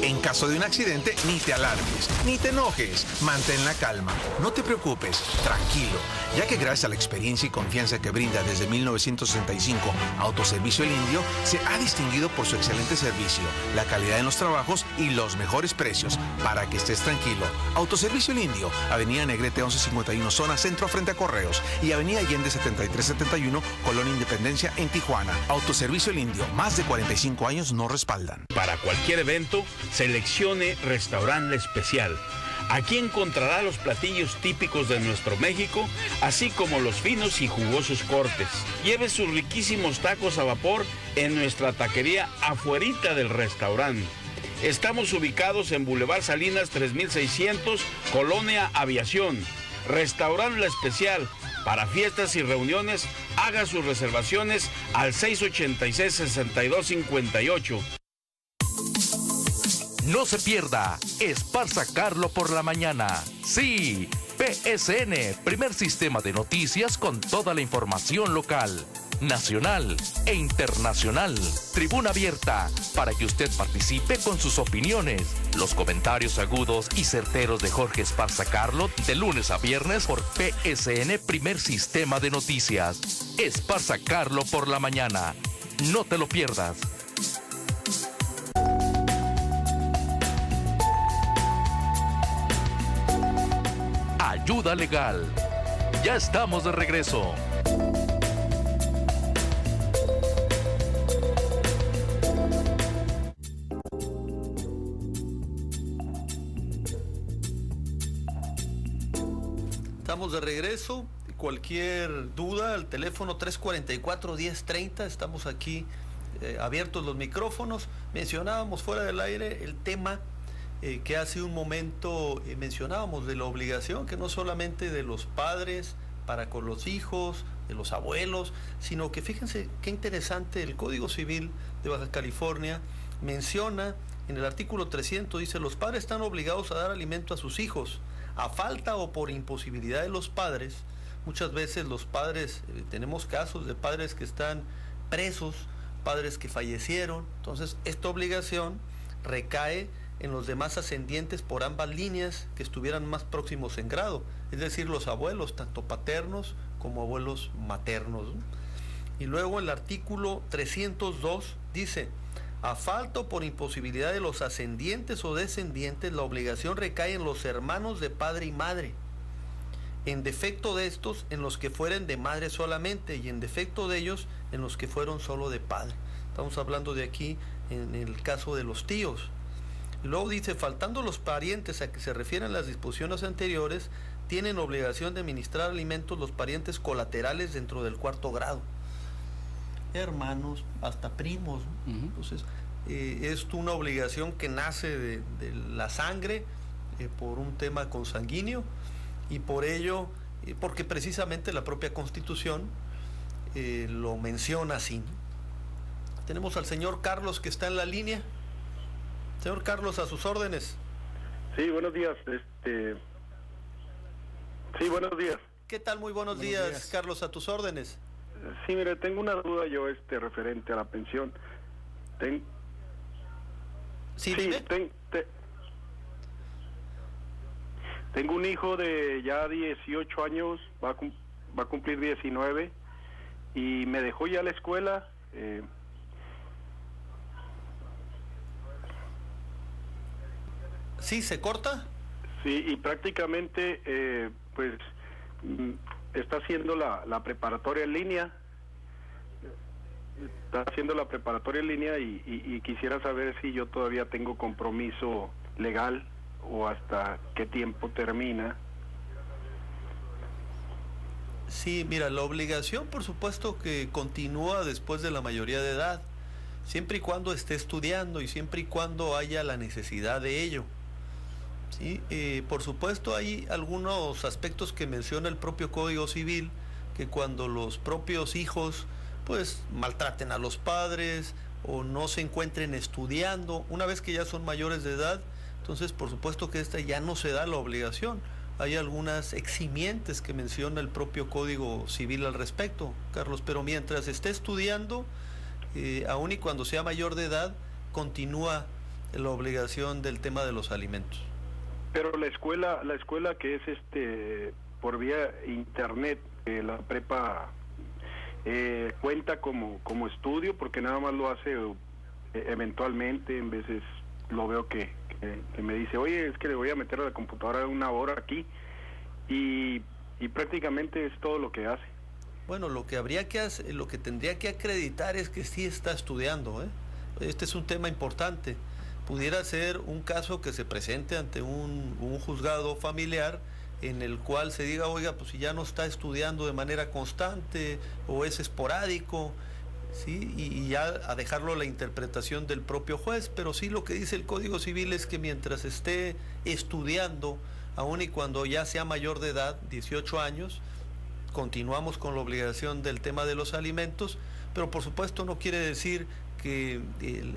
En caso de un accidente, ni te alarmes, ni te enojes, mantén la calma, no te preocupes, tranquilo, ya que gracias a la experiencia y confianza que brinda desde 1965 Autoservicio El Indio, se ha distinguido por su excelente servicio, la calidad en los trabajos y los mejores precios, para que estés tranquilo. Autoservicio El Indio, Avenida Negrete 1151, zona centro frente a Correos, y Avenida Allende 7371, Colonia Independencia en Tijuana. Autoservicio El Indio, más de 45 años nos respaldan. Para cualquier evento, seleccione Restaurant La Especial. Aquí encontrará los platillos típicos de nuestro México, así como los finos y jugosos cortes. Lleve sus riquísimos tacos a vapor en nuestra taquería afuerita del restaurante. Estamos ubicados en Boulevard Salinas 3600, Colonia Aviación. Restaurant La Especial. Para fiestas y reuniones, haga sus reservaciones al 686-6258. No se pierda Esparza Carlo por la mañana. Sí, PSN, primer sistema de noticias con toda la información local, nacional e internacional. Tribuna abierta para que usted participe con sus opiniones. Los comentarios agudos y certeros de Jorge Esparza Carlo de lunes a viernes por PSN, primer sistema de noticias. Esparza Carlo por la mañana. No te lo pierdas. Ayuda Legal. Ya estamos de regreso. Estamos de regreso. Cualquier duda, al teléfono 344-1030. Estamos aquí abiertos los micrófonos. Mencionábamos fuera del aire el tema que hace un momento mencionábamos, de la obligación que no solamente de los padres para con los hijos, de los abuelos, sino que fíjense qué interesante, el Código Civil de Baja California menciona en el artículo 300, dice: los padres están obligados a dar alimento a sus hijos, a falta o por imposibilidad de los padres. Muchas veces los padres, tenemos casos de padres que están presos, padres que fallecieron, entonces esta obligación recae en los demás ascendientes por ambas líneas que estuvieran más próximos en grado, es decir, los abuelos, tanto paternos como abuelos maternos. Y luego el artículo 302 dice: a falta o por imposibilidad de los ascendientes o descendientes, la obligación recae en los hermanos de padre y madre. en defecto de estos, en los que fueren de madre solamente, y en defecto de ellos, en los que fueron solo de padre. Estamos hablando de aquí en el caso de los tíos. Y luego dice, faltando los parientes a que se refieren las disposiciones anteriores, tienen obligación de administrar alimentos los parientes colaterales dentro del 4º grado. Hermanos, hasta primos, ¿no? Entonces, es una obligación que nace de la sangre, por un tema consanguíneo, y por ello, porque precisamente la propia Constitución lo menciona así, ¿no? Tenemos al señor Carlos que está en la línea. Señor Carlos, a sus órdenes. Sí, buenos días. Sí, buenos días. ¿Qué tal? Muy buenos días, Carlos, a tus órdenes. Sí, mire, tengo una duda yo referente a la pensión. Tengo un hijo de ya 18 años, va a cumplir 19, y me dejó ya la escuela. ¿Sí? ¿Se corta? Sí, y prácticamente pues está haciendo la preparatoria en línea. Está haciendo la preparatoria en línea y quisiera saber si yo todavía tengo compromiso legal o hasta qué tiempo termina. Sí, mira, la obligación por supuesto que continúa después de la mayoría de edad, siempre y cuando esté estudiando y siempre y cuando haya la necesidad de ello. Sí, por supuesto hay algunos aspectos que menciona el propio Código Civil, que cuando los propios hijos pues maltraten a los padres o no se encuentren estudiando, una vez que ya son mayores de edad, entonces por supuesto que esta ya no se da la obligación. Hay algunas eximientes que menciona el propio Código Civil al respecto, Carlos, pero mientras esté estudiando, aun y cuando sea mayor de edad, continúa la obligación del tema de los alimentos. Pero la escuela que es por vía internet, la prepa, cuenta como estudio, porque nada más lo hace eventualmente. En veces lo veo que me dice, oye, es que le voy a meter a la computadora 1 hora aquí, y prácticamente es todo lo que hace. Bueno, lo que tendría que acreditar es que sí está estudiando, ¿eh? Este es un tema importante. Pudiera ser un caso que se presente ante un juzgado familiar en el cual se diga, oiga, pues si ya no está estudiando de manera constante o es esporádico, ¿sí? Y ya a dejarlo a la interpretación del propio juez. Pero sí, lo que dice el Código Civil es que mientras esté estudiando, aun y cuando ya sea mayor de edad, 18 años, continuamos con la obligación del tema de los alimentos, pero por supuesto no quiere decir que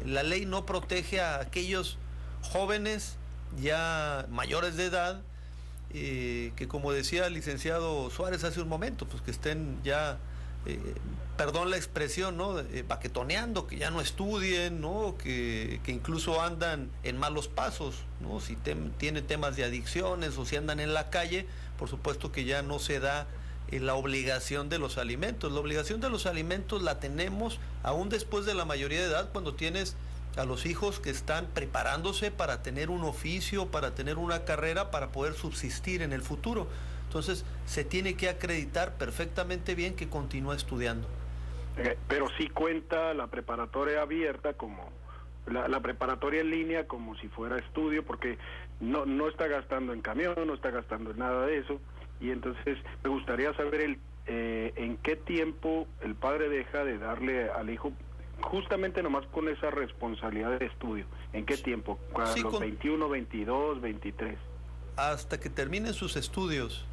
la ley no protege a aquellos jóvenes ya mayores de edad, que como decía el licenciado Suárez hace un momento, pues que estén ya, perdón la expresión, ¿no? Baquetoneando, que ya no estudien, ¿no? Que incluso andan en malos pasos, ¿no? Si tienen temas de adicciones o si andan en la calle, por supuesto que ya no se da la obligación de los alimentos. La obligación de los alimentos la tenemos aún después de la mayoría de edad, cuando tienes a los hijos que están preparándose para tener un oficio, para tener una carrera, para poder subsistir en el futuro. Entonces se tiene que acreditar perfectamente bien que continúa estudiando. Pero sí cuenta la preparatoria abierta como la preparatoria en línea como si fuera estudio, porque no está gastando en camión, no está gastando en nada de eso. Y entonces me gustaría saber en qué tiempo el padre deja de darle al hijo justamente nomás con esa responsabilidad de estudio. ¿En qué tiempo? Sí, los 21, 22, 23. Hasta que terminen sus estudios,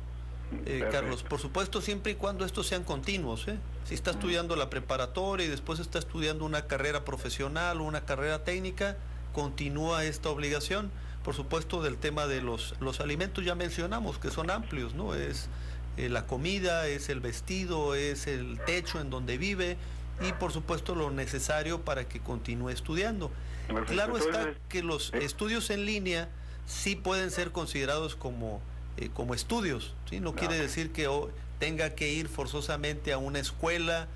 Carlos. Por supuesto, siempre y cuando estos sean continuos, ¿eh? Si está estudiando la preparatoria y después está estudiando una carrera profesional o una carrera técnica, continúa esta obligación. Por supuesto, del tema de los alimentos ya mencionamos que son amplios, ¿no? Es la comida, es el vestido, es el techo en donde vive y por supuesto lo necesario para que continúe estudiando. Perfecto. Claro está que los estudios en línea sí pueden ser considerados como estudios, ¿sí? No quiere decir que tenga que ir forzosamente a una escuela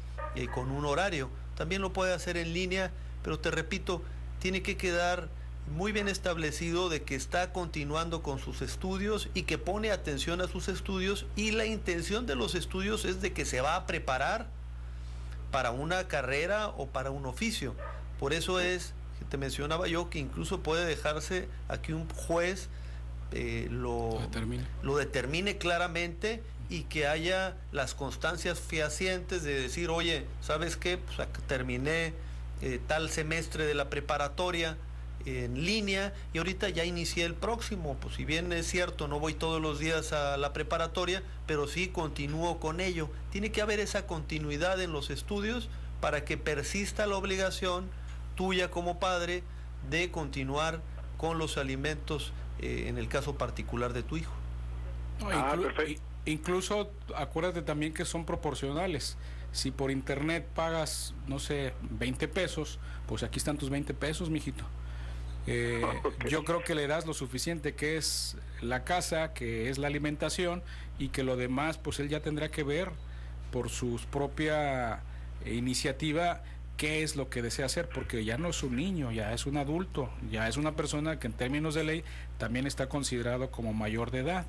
con un horario. También lo puede hacer en línea, pero te repito, tiene que quedar muy bien establecido de que está continuando con sus estudios y que pone atención a sus estudios, y la intención de los estudios es de que se va a preparar para una carrera o para un oficio. Por eso es que te mencionaba yo que incluso puede dejarse a que un juez lo determine claramente, y que haya las constancias fehacientes de decir, oye, ¿sabes qué? Pues terminé tal semestre de la preparatoria en línea y ahorita ya inicié el próximo. Pues si bien es cierto, no voy todos los días a la preparatoria, pero sí continúo con ello. Tiene que haber esa continuidad en los estudios para que persista la obligación tuya como padre de continuar con los alimentos en el caso particular de tu hijo. Perfecto. Incluso acuérdate también que son proporcionales. Si por internet pagas, no sé, 20 pesos, pues aquí están tus 20 pesos, mijito. Yo creo que le das lo suficiente, que es la casa, que es la alimentación, y que lo demás pues él ya tendrá que ver por su propia iniciativa qué es lo que desea hacer, porque ya no es un niño, ya es un adulto, ya es una persona que en términos de ley también está considerado como mayor de edad.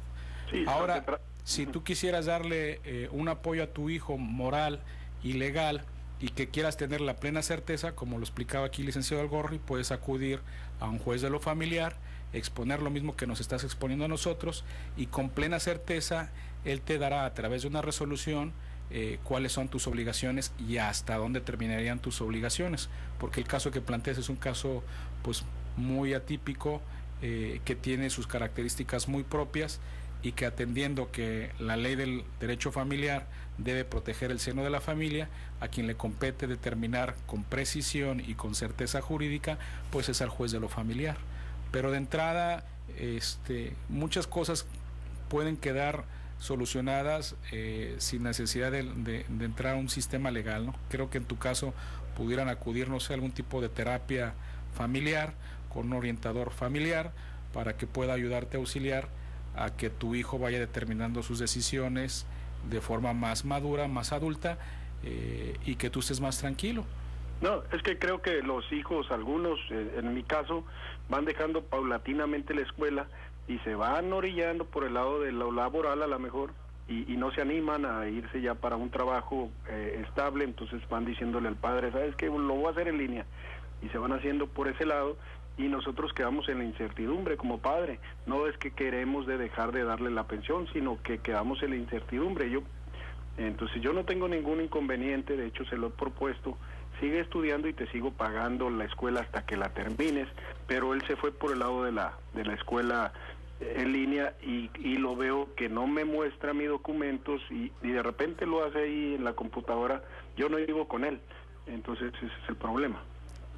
Sí, ahora, si tú quisieras darle un apoyo a tu hijo moral y legal, y que quieras tener la plena certeza, como lo explicaba aquí el licenciado Algorri, puedes acudir a un juez de lo familiar, exponer lo mismo que nos estás exponiendo a nosotros, y con plena certeza él te dará a través de una resolución cuáles son tus obligaciones y hasta dónde terminarían tus obligaciones, porque el caso que planteas es un caso pues muy atípico, que tiene sus características muy propias, y que atendiendo que la ley del derecho familiar debe proteger el seno de la familia, a quien le compete determinar con precisión y con certeza jurídica, pues es al juez de lo familiar. Pero de entrada, muchas cosas pueden quedar solucionadas sin necesidad de entrar a un sistema legal, ¿no? Creo que en tu caso pudieran acudir, no sé, a algún tipo de terapia familiar con un orientador familiar para que pueda ayudarte a auxiliar a que tu hijo vaya determinando sus decisiones de forma más madura, más adulta, y que tú estés más tranquilo. No, es que creo que los hijos, algunos, en mi caso, van dejando paulatinamente la escuela y se van orillando por el lado de lo laboral a lo mejor, y no se animan a irse ya para un trabajo estable. Entonces van diciéndole al padre, ¿sabes qué? Lo voy a hacer en línea, y se van haciendo por ese lado, y nosotros quedamos en la incertidumbre como padre. No es que queremos dejar de darle la pensión, sino que quedamos en la incertidumbre. Entonces yo no tengo ningún inconveniente, de hecho se lo he propuesto, sigue estudiando y te sigo pagando la escuela hasta que la termines, pero él se fue por el lado de la escuela en línea, y lo veo que no me muestra mis documentos, y de repente lo hace ahí en la computadora. Yo no vivo con él, entonces ese es el problema.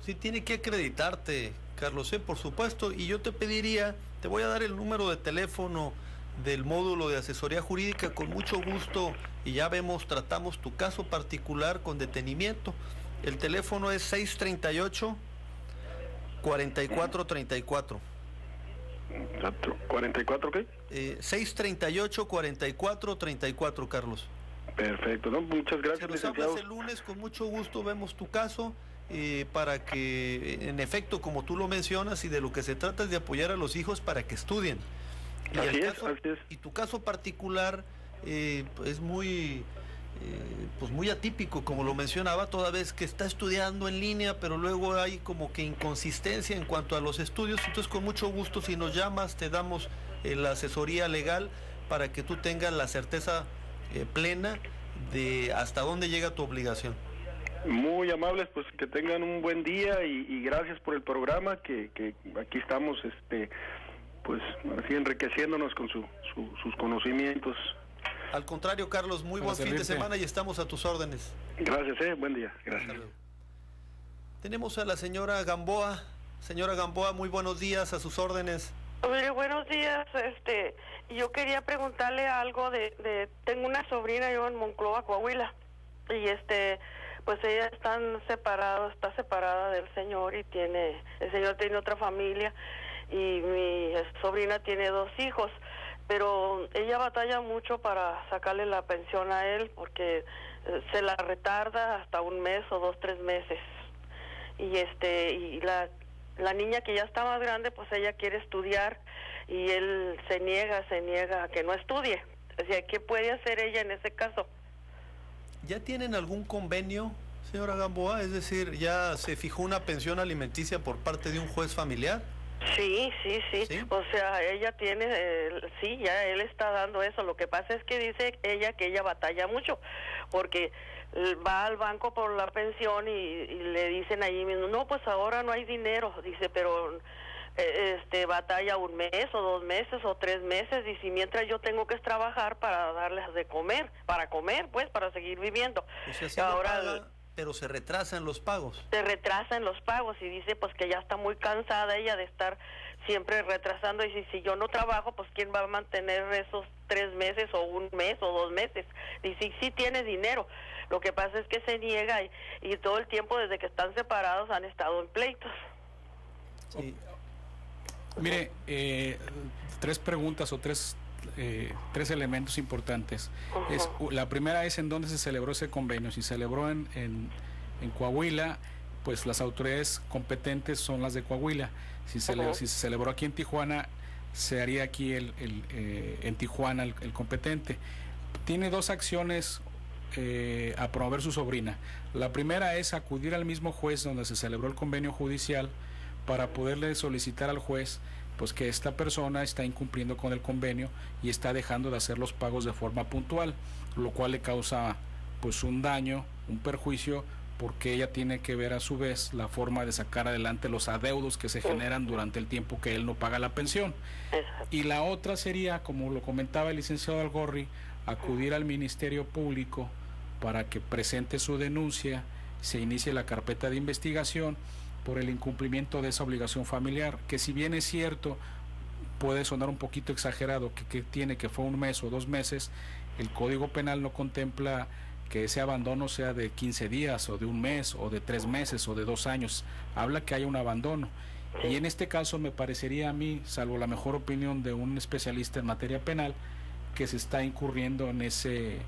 Sí, tiene que acreditarte, Carlos, por supuesto, y yo te pediría, te voy a dar el número de teléfono del módulo de asesoría jurídica con mucho gusto, y ya tratamos tu caso particular con detenimiento. El teléfono es 638-4434. ¿44 qué? 638-4434, Carlos. Perfecto, ¿no? Muchas gracias, si nos licenciado. hablas el lunes, con mucho gusto vemos tu caso, para que, en efecto, como tú lo mencionas, y de lo que se trata es de apoyar a los hijos para que estudien. Así es. Y tu caso particular es muy atípico, como lo mencionaba, toda vez que está estudiando en línea, pero luego hay como que inconsistencia en cuanto a los estudios. Entonces, con mucho gusto, si nos llamas, te damos la asesoría legal para que tú tengas la certeza plena de hasta dónde llega tu obligación. Muy amables, pues que tengan un buen día, y gracias por el programa, que aquí estamos pues así enriqueciéndonos con sus conocimientos. Al contrario, Carlos, muy buen fin de semana y estamos a tus órdenes. Gracias, buen día. Gracias. Tenemos a la señora Gamboa. Señora Gamboa, muy buenos días, a sus órdenes. Oye, buenos días. Yo quería preguntarle algo tengo una sobrina yo en Monclova, Coahuila, y pues ella está separada del señor, y el señor tiene otra familia, y mi sobrina tiene 2 hijos, pero ella batalla mucho para sacarle la pensión a él, porque se la retarda hasta 1 mes o 2, 3 meses, y la la niña que ya está más grande, pues ella quiere estudiar y él se niega a que no estudie. O sea, ¿qué puede hacer ella en ese caso? ¿Ya tienen algún convenio, señora Gamboa? Es decir, ¿ya se fijó una pensión alimenticia por parte de un juez familiar? Sí. O sea, ella tiene, sí, ya él está dando eso. Lo que pasa es que dice ella que ella batalla mucho, porque va al banco por la pensión y le dicen ahí mismo, no, pues ahora no hay dinero. Dice, pero batalla 1 mes o 2 meses o 3 meses. Dice, mientras yo tengo que trabajar para darles de comer, para comer, pues, para seguir viviendo. O sea, sí ahora paga, pero se retrasan los pagos. Se retrasan los pagos y dice pues que ya está muy cansada ella de estar siempre retrasando, y si yo no trabajo, pues quién va a mantener esos 3 meses o 1 mes o 2 meses. Dice, sí tiene dinero, lo que pasa es que se niega y todo el tiempo desde que están separados han estado en pleitos. Sí. Mire, 3 preguntas o tres elementos importantes. La primera es en dónde se celebró ese convenio. Si se celebró en Coahuila, pues las autoridades competentes son las de Coahuila. Si se celebró aquí en Tijuana, se haría aquí en Tijuana el competente. Tiene 2 acciones a promover su sobrina. La primera es acudir al mismo juez donde se celebró el convenio judicial para poderle solicitar al juez pues que esta persona está incumpliendo con el convenio y está dejando de hacer los pagos de forma puntual, lo cual le causa pues un daño, un perjuicio, porque ella tiene que ver a su vez la forma de sacar adelante los adeudos que se generan durante el tiempo que él no paga la pensión. Y la otra sería, como lo comentaba el licenciado Algorri, acudir al Ministerio Público para que presente su denuncia, se inicie la carpeta de investigación por el incumplimiento de esa obligación familiar, que si bien es cierto, puede sonar un poquito exagerado, que fue 1 mes o 2 meses, el Código Penal no contempla que ese abandono sea de 15 días o de 1 mes o de 3 meses o de 2 años, habla que haya un abandono. Y en este caso me parecería a mí, salvo la mejor opinión de un especialista en materia penal, que se está incurriendo en ese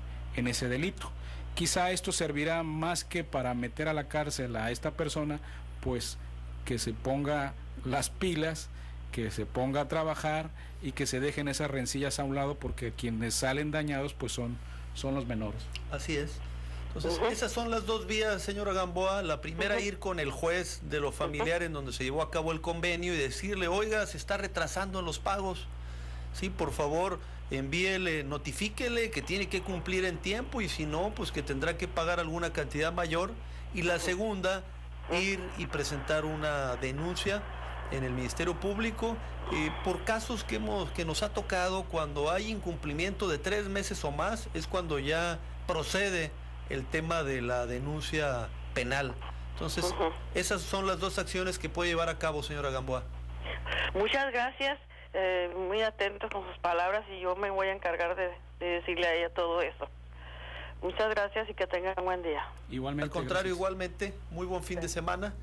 delito. Quizá esto servirá más que para meter a la cárcel a esta persona, pues que se ponga las pilas, que se ponga a trabajar y que se dejen esas rencillas a un lado, porque quienes salen dañados pues son los menores. Así es. Entonces, esas son las 2 vías, señora Gamboa. La primera, ir con el juez de lo familiar en donde se llevó a cabo el convenio y decirle, oiga, se está retrasando en los pagos. Sí, por favor, envíele, notifíquele que tiene que cumplir en tiempo, y si no, pues que tendrá que pagar alguna cantidad mayor. Y la segunda, ir y presentar una denuncia en el Ministerio Público por casos que nos ha tocado. Cuando hay incumplimiento de 3 meses o más, es cuando ya procede el tema de la denuncia penal. Entonces, esas son las 2 acciones que puede llevar a cabo, señora Gamboa. Muchas gracias, muy atentos con sus palabras, y yo me voy a encargar de decirle a ella todo eso. Muchas gracias y que tengan un buen día. Igualmente. Al contrario, gracias. igualmente, muy buen fin de semana.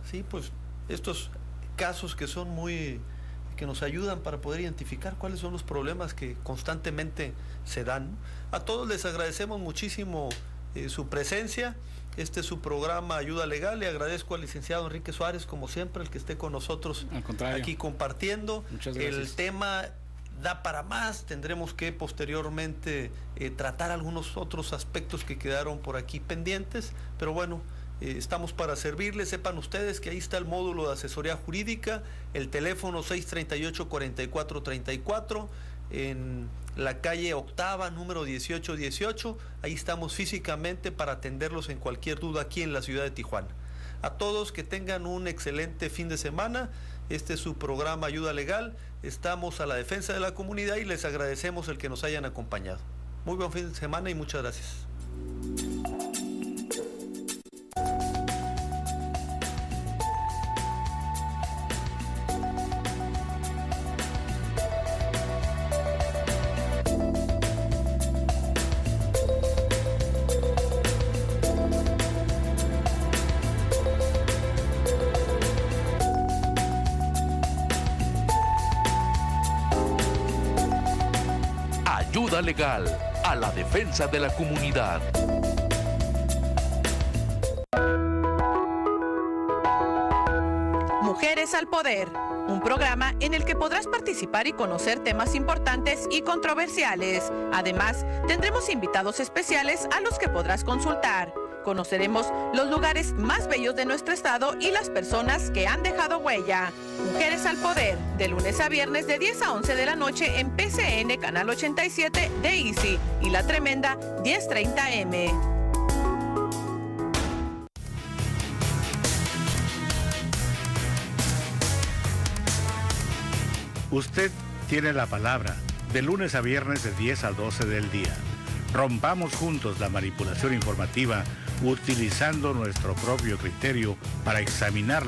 Sí, pues estos casos que son que nos ayudan para poder identificar cuáles son los problemas que constantemente se dan. A todos les agradecemos muchísimo su presencia. Este es su programa Ayuda Legal. Le agradezco al licenciado Enrique Suárez, como siempre, el que esté con nosotros aquí compartiendo. Muchas gracias. El tema da para más, tendremos que posteriormente tratar algunos otros aspectos que quedaron por aquí pendientes, pero bueno, estamos para servirles. Sepan ustedes que ahí está el módulo de asesoría jurídica, el teléfono 638-4434, en la calle Octava, número 1818, ahí estamos físicamente para atenderlos en cualquier duda aquí en la ciudad de Tijuana. A todos que tengan un excelente fin de semana. Este es su programa Ayuda Legal. Estamos a la defensa de la comunidad y les agradecemos el que nos hayan acompañado. Muy buen fin de semana y muchas gracias. Ayuda Legal, a la defensa de la comunidad. Mujeres al Poder, un programa en el que podrás participar y conocer temas importantes y controversiales. Además, tendremos invitados especiales a los que podrás consultar. Conoceremos los lugares más bellos de nuestro estado y las personas que han dejado huella. Mujeres al Poder, de lunes a viernes de 10 a 11 de la noche en PCN Canal 87 de Easy y La Tremenda 1030M. Usted tiene la palabra, de lunes a viernes de 10 a 12 del día. Rompamos juntos la manipulación informativa utilizando nuestro propio criterio para examinar la